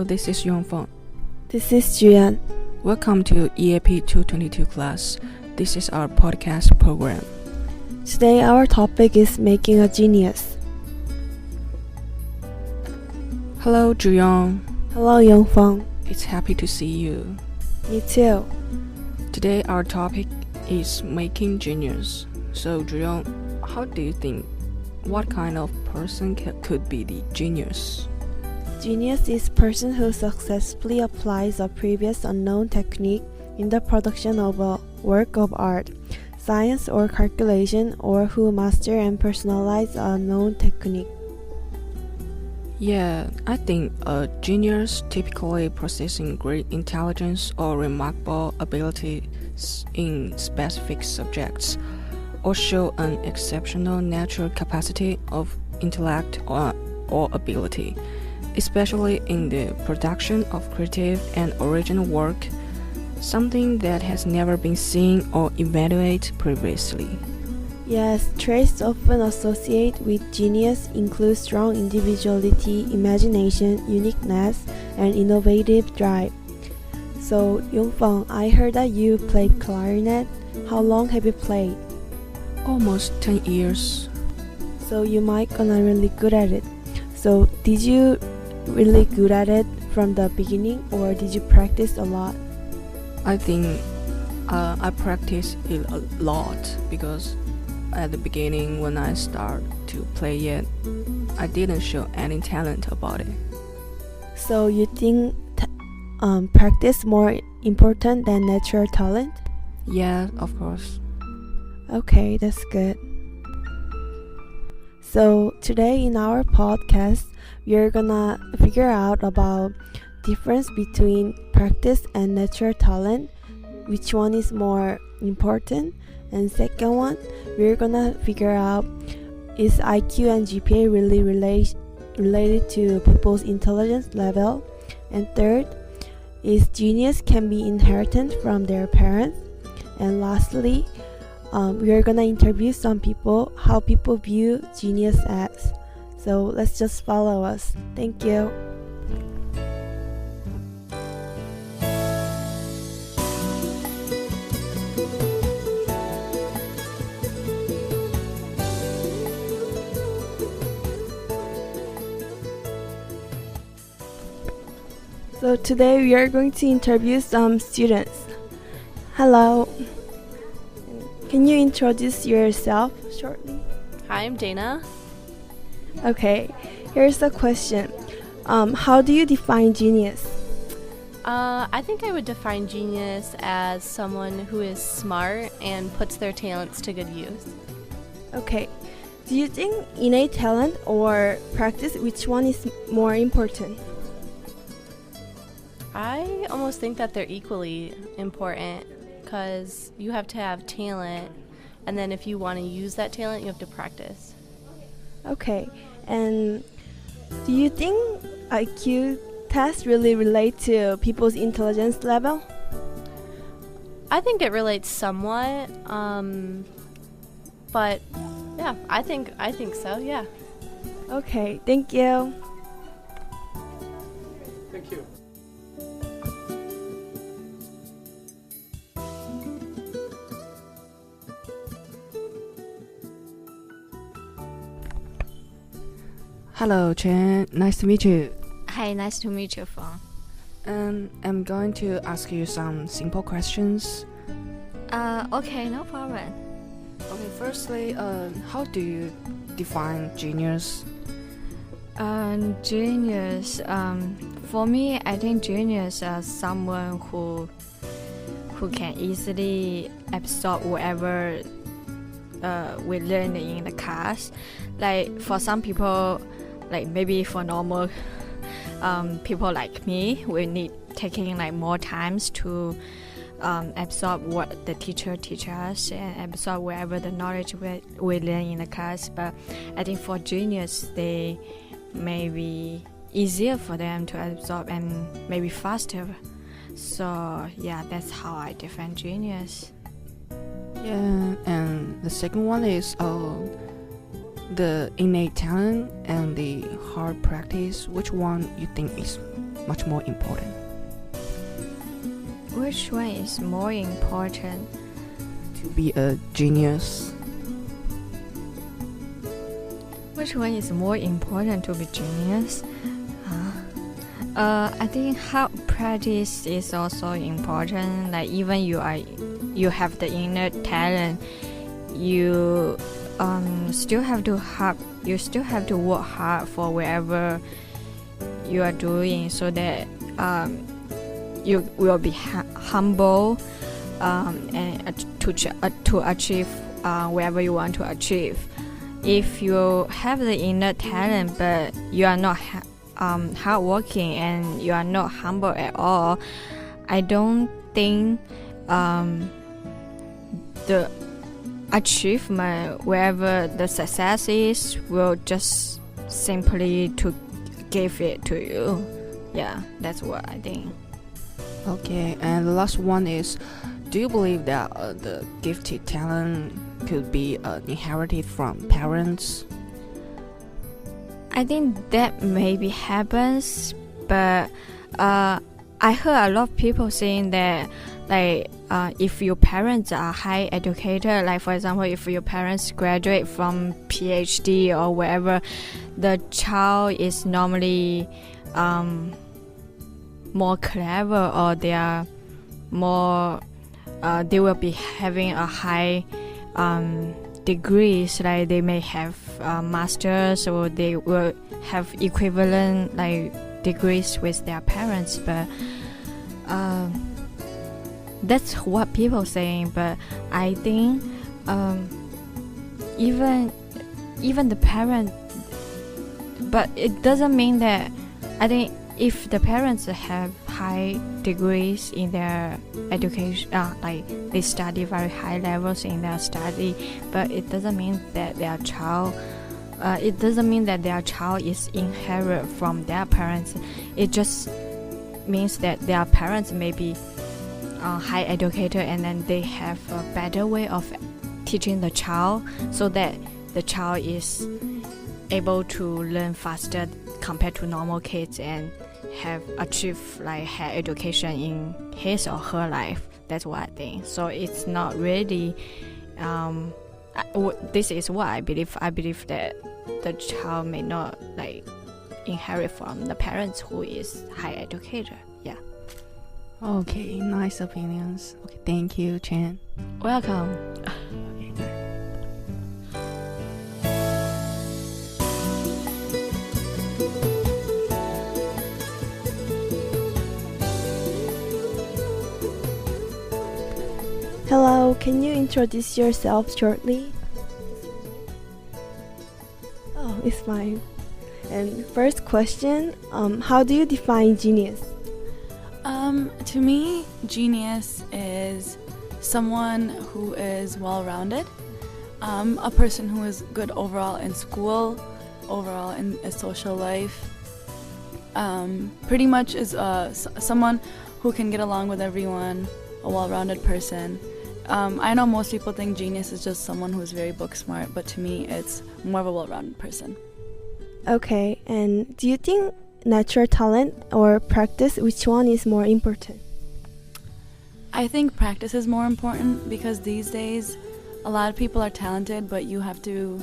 this is Yongfeng. This is Juan. Welcome to EAP 222 class. This is our podcast program. Today our topic is making a genius. Hello, Zhuyong. Hello, Yongfeng. It's happy to see you. Me too. Today our topic is making genius. So, Zhuyong, how do you think? What kind of person could be the genius? Genius is person who successfully applies a previous unknown technique in the production of a work of art, science or calculation, or who master and personalize a known technique. Yeah, I think a genius typically possessing great intelligence or remarkable abilities in specific subjects, or show an exceptional natural capacity of intellect or ability, especially in the production of creative and original work, something that has never been seen or evaluated previously. Yes, traits often associated with genius include strong individuality, imagination, uniqueness, and innovative drive. So, Yongfeng, I heard that you played clarinet. How long have you played? Almost 10 years. So you might gonna really good at it. So did you really good at it from the beginning, or did you practice a lot? I think I practiced it a lot because at the beginning when I started to play it, I didn't show any talent about it. So you think practice more important than natural talent? Yeah, of course. Okay, that's good. So today in our podcast, we're gonna figure out about difference between practice and natural talent, which one is more important, and second one, we're gonna figure out is IQ and GPA really related to people's intelligence level, and third, is genius can be inherited from their parents, and lastly, we are gonna interview some people how people view genius as. So let's just follow us. Thank you. So today we are going to interview some students. Hello. Can you introduce yourself shortly? Hi, I'm Dana. Okay, here's the question. How do you define genius? I think I would define genius as someone who is smart and puts their talents to good use. Okay, do you think innate talent or practice, which one is more important? I almost think that they're equally important because you have to have talent, and then if you want to use that talent, you have to practice. Okay, and do you think IQ tests really relate to people's intelligence level? I think it relates somewhat, but yeah, I think so, yeah. Okay, thank you. Thank you. Hello, Chen. Nice to meet you. Hi, nice to meet you, Feng. I'm going to ask you some simple questions. Okay, no problem. Okay, firstly, how do you define genius? Genius. For me, I think genius is someone who can easily absorb whatever we learn in the class. Like for some people, like maybe for normal people like me, we need taking like more times to absorb what the teacher teaches us and absorb whatever the knowledge we learn in the class. But I think for genius, they may be easier for them to absorb and maybe faster. So yeah, that's how I define genius. Yeah, and the second one is the innate talent and the hard practice. Which one you think is much more important? Which one is more important? To be a genius. Which one is more important to be genius? I think hard practice is also important. Like even you have the inner talent, you still have to work hard for wherever you are doing, so that you will be humble and to achieve wherever you want to achieve. If you have the inner talent but you are not hardworking and you are not humble at all, I don't think the achievement, wherever the success is, will just simply to give it to you. Yeah, that's what I think. Okay, and the last one is, do you believe that the gifted talent could be inherited from parents? I think that maybe happens, but I heard a lot of people saying that, like, if your parents are high educated, like for example, if your parents graduate from PhD or wherever, the child is normally more clever, or they are more they will be having a high degrees, like they may have masters, or they will have equivalent like degrees with their parents. But that's what people saying. But I think even the parent, but it doesn't mean that. I think if the parents have high degrees in their education, like they study very high levels in their study, but it doesn't mean that their child is inherit from their parents. It just means that their parents may be high educated, and then they have a better way of teaching the child, so that the child is able to learn faster compared to normal kids and have achieved like high education in his or her life. That's what I think. So it's not really this is what I believe. I believe that the child may not like inherit from the parents who is high educated. Yeah. Okay, nice opinions. Okay, thank you, Chen. Welcome. Hello, can you introduce yourself shortly? Oh, it's fine. And first question, how do you define genius? To me, genius is someone who is well-rounded, a person who is good overall in school, overall in a social life, pretty much is someone who can get along with everyone, a well-rounded person. I know most people think genius is just someone who is very book smart, but to me it's more of a well-rounded person. Okay, and do you think natural talent or practice, which one is more important? I think practice is more important, because these days a lot of people are talented, but you have to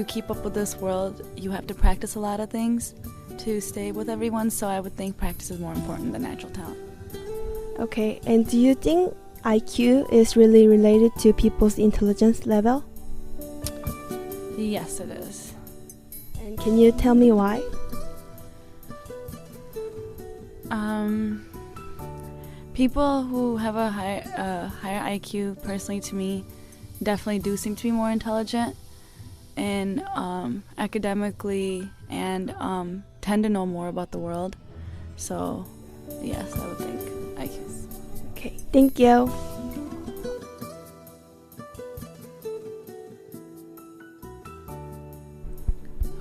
keep up with this world, you have to practice a lot of things to stay with everyone, so I would think practice is more important than natural talent. Okay, and do you think IQ is really related to people's intelligence level? Yes, it is. And can you tell me why? People who have a higher IQ, personally to me, definitely do seem to be more intelligent and academically, and tend to know more about the world. So yes, I would think IQ. Okay, thank you.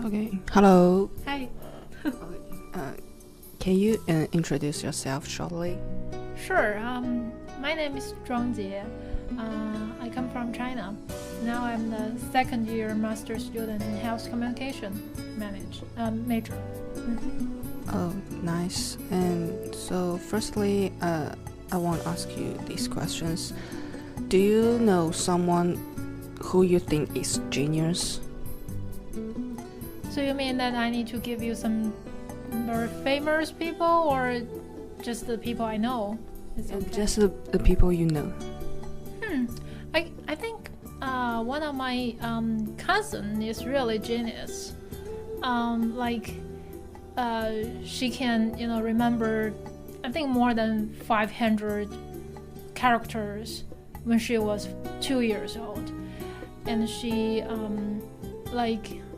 Okay, hello. Hi. Can you introduce yourself shortly? Sure. My name is Zhuang Jie. I come from China. Now I'm the second year master student in health communication major. Oh, nice. And so, firstly, I want to ask you these questions. Do you know someone who you think is genius? So you mean that I need to give you some very famous people, or just the people I know? Is it okay? Just the people you know. I think one of my cousin is really genius. She can remember I think more than 500 characters when she was 2 years old, and she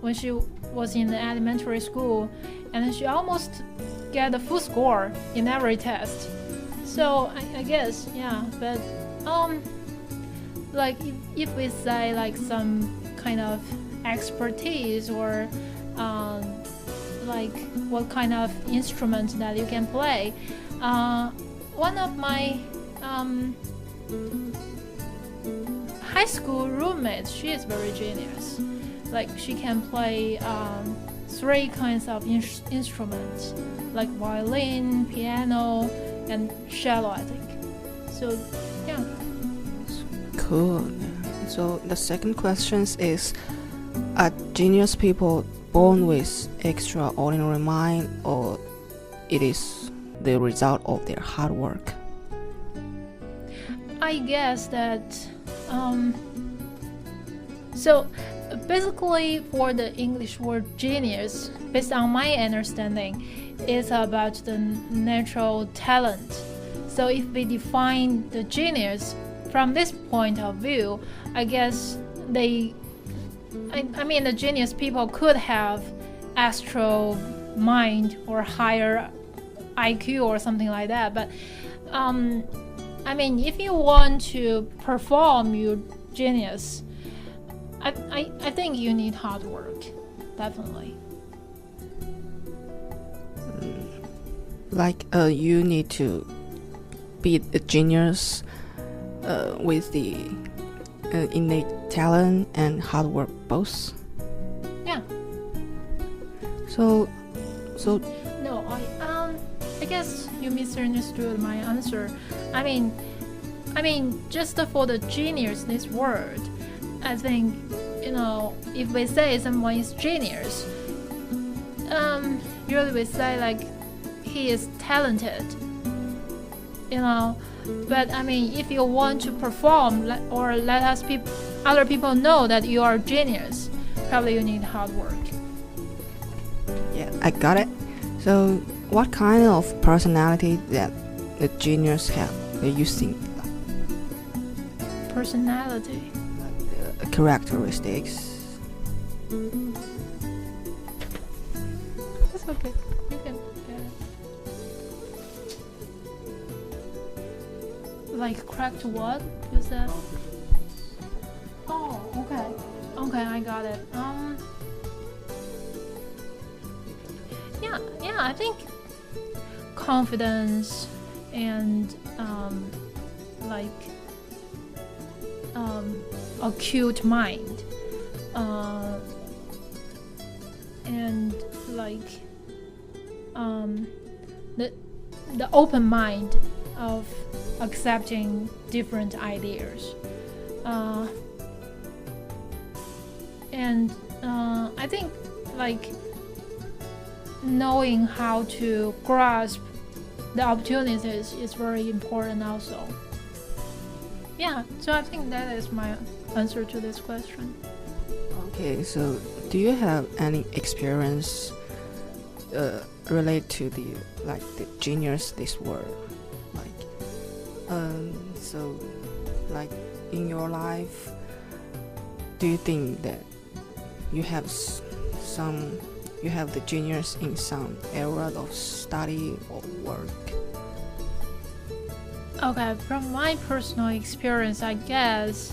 when she was in the elementary school, and she almost get a full score in every test. So I guess but if we say some kind of expertise, or what kind of instrument that you can play, one of my high school roommates, she is very genius. She can play 3 kinds of instruments, like violin, piano, and cello, I think. So yeah. Cool. So the second question is, are genius people born with extraordinary mind, or it is the result of their hard work? I guess that so basically, for the English word genius, based on my understanding, is about the natural talent. So if we define the genius from this point of view, I guess the genius people could have astral mind or higher IQ or something like that. But if you want to perform your genius, I think you need hard work, definitely. You need to be a genius with the innate talent and hard work both. Yeah. So no, I guess you misunderstood my answer. I mean just for the genius, this word, I think if we say someone is genius, usually we say he is talented, but if you want to perform or let other people know that you are genius, probably you need hard work. Yeah, I got it. So what kind of personality that the genius have that you think? Personality. Characteristics. That's okay. You can cracked what you said? Oh, okay. Okay, I got it. Yeah, I think confidence and acute mind, and the open mind of accepting different ideas, and I think knowing how to grasp the opportunities is very important also. Yeah, so I think that is my answer to this question. Okay, so do you have any experience related to the genius, this word? In your life, do you think that you have the genius in some area of study or work? Okay, from my personal experience, I guess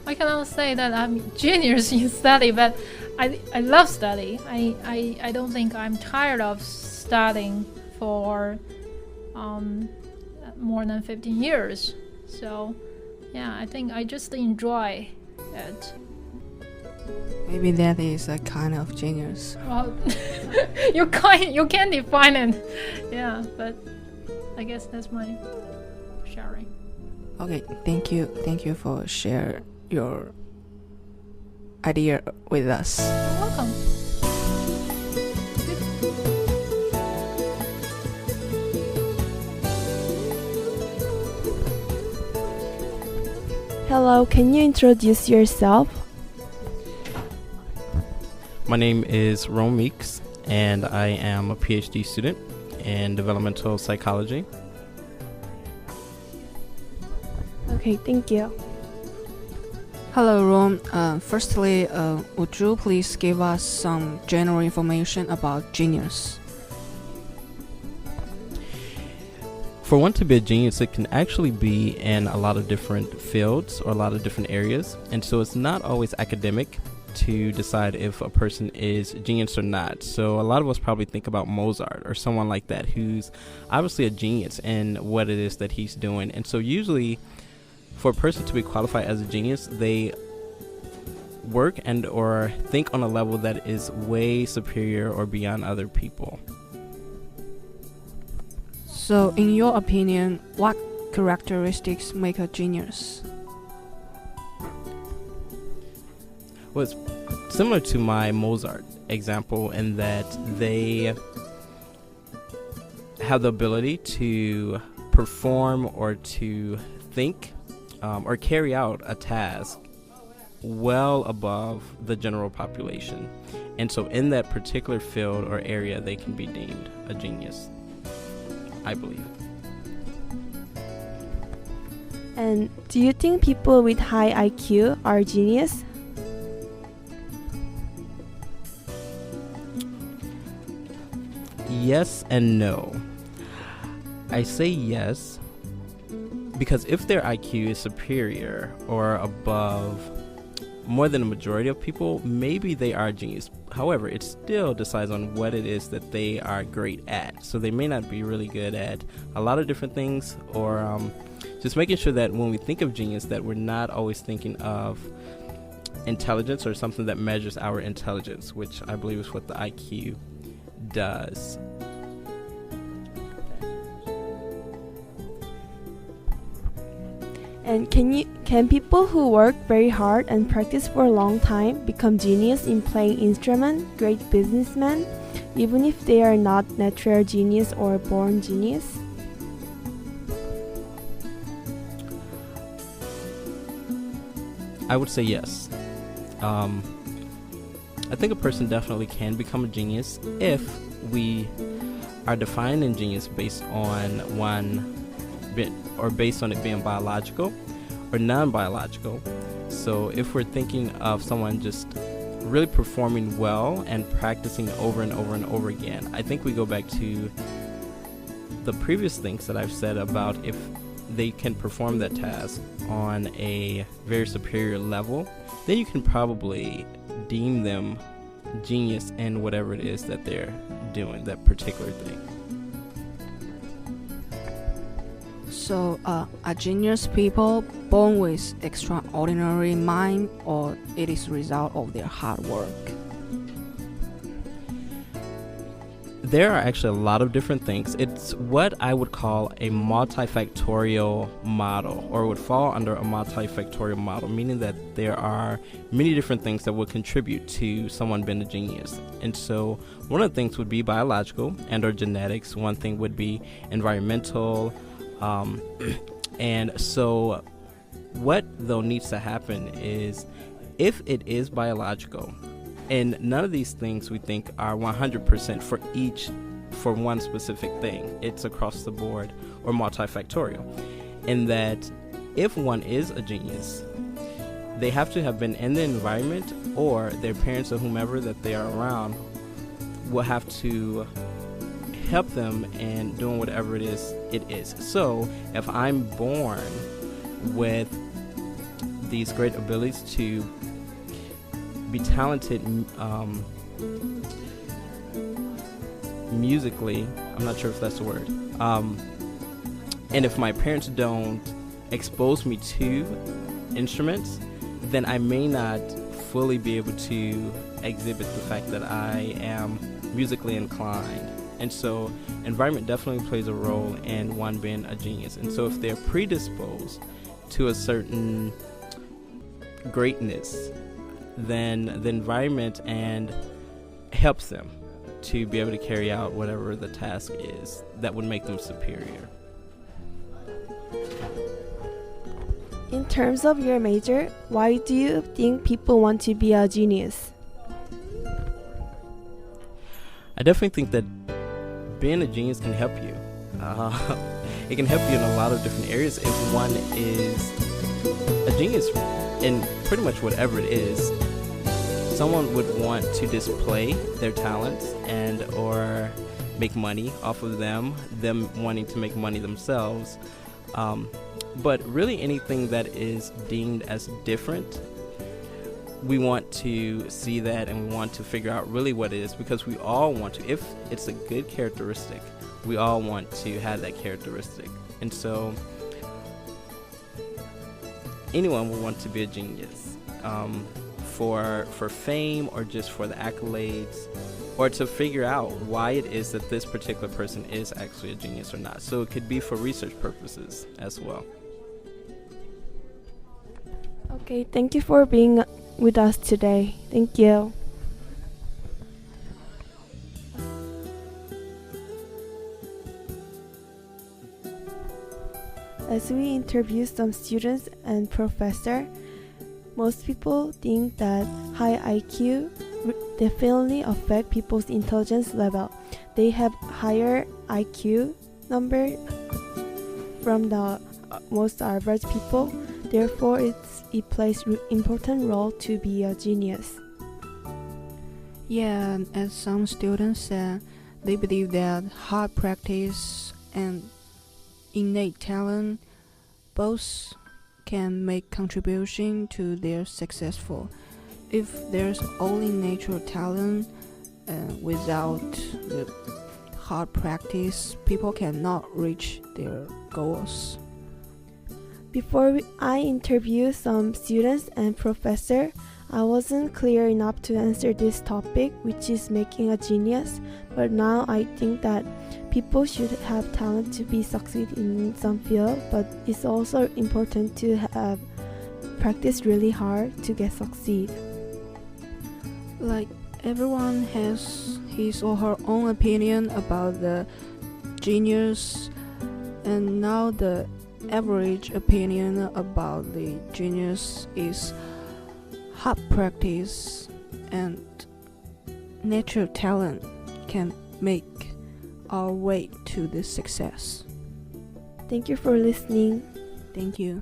I cannot say that I'm genius in study, but I love study. I don't think I'm tired of studying for more than 15 years. So yeah, I think I just enjoy it. Maybe that is a kind of genius. Well, you can't define it. Yeah, but I guess that's my sharing. Okay, thank you for share your idea with us. You're welcome. Hello, can you introduce yourself? My name is Rome Meeks, and I am a PhD student in developmental psychology. Okay, thank you. Hello, Ron. Firstly, would you please give us some general information about genius? For one to be a genius, it can actually be in a lot of different fields or a lot of different areas, and so it's not always academic to decide if a person is genius or not. So a lot of us probably think about Mozart or someone like that who's obviously a genius in what it is that he's doing. And so usually for a person to be qualified as a genius, they work and or think on a level that is way superior or beyond other people. So in your opinion, what characteristics make a genius? Well, it's similar to my Mozart example in that they have the ability to perform or to think or carry out a task well above the general population. And so in that particular field or area, they can be deemed a genius, I believe. And do you think people with high IQ are genius? Yes and no. I say yes because if their IQ is superior or above more than a majority of people, maybe they are a genius. However, it still decides on what it is that they are great at. So they may not be really good at a lot of different things, or just making sure that when we think of genius that we're not always thinking of intelligence or something that measures our intelligence, which I believe is what the IQ does. And can people who work very hard and practice for a long time become genius in playing instrument, great businessmen, even if they are not natural genius or born genius? I would say yes. I think a person definitely can become a genius if we are defining genius based on based on it being biological or non-biological. So if we're thinking of someone just really performing well and practicing over and over and over again, I think we go back to the previous things that I've said about if they can perform that task on a very superior level, then you can probably deem them genius in whatever it is that they're doing, that particular thing. So, are genius people born with extraordinary mind, or it is a result of their hard work? There are actually a lot of different things. It's what I would call a multifactorial model, or would fall under a multifactorial model, meaning that there are many different things that would contribute to someone being a genius. And so one of the things would be biological and or genetics. One thing would be environmental. And so what though needs to happen is, if it is biological, and none of these things we think are 100% for one specific thing, it's across the board or multifactorial, in that if one is a genius, they have to have been in the environment, or their parents or whomever that they are around will have to help them in doing whatever it is. So if I'm born with these great abilities to be talented musically, I'm not sure if that's the word, and if my parents don't expose me to instruments, then I may not fully be able to exhibit the fact that I am musically inclined. And so environment definitely plays a role in one being a genius. And so if they're predisposed to a certain greatness, then the environment and helps them to be able to carry out whatever the task is that would make them superior. In terms of your major, why do you think people want to be a genius? I definitely think that being a genius can help you. It can help you in a lot of different areas if one is a genius in pretty much whatever it is. Someone would want to display their talents and or make money off of them wanting to make money themselves. But really anything that is deemed as different, we want to see that and we want to figure out really what it is, because we all want to, if it's a good characteristic, we all want to have that characteristic. And so anyone will want to be a genius, for fame or just for the accolades, or to figure out why it is that this particular person is actually a genius or not. So it could be for research purposes as well. Okay, thank you for being with us today. Thank you. As we interview some students and professor, most people think that high IQ definitely affect people's intelligence level. They have higher IQ number from the most average people. Therefore, it plays important role to be a genius. Yeah, as some students said, they believe that hard practice and innate talent both can make contribution to their successful. If there's only natural talent without the hard practice, people cannot reach their goals. Before I interview some students and professor, I wasn't clear enough to answer this topic, which is making a genius. But now I think that people should have talent to be succeed in some field, but it's also important to have practice really hard to get succeed. Like everyone has his or her own opinion about the genius, and now the average opinion about the genius is hard practice and natural talent can make our way to the success. Thank you for listening. Thank you.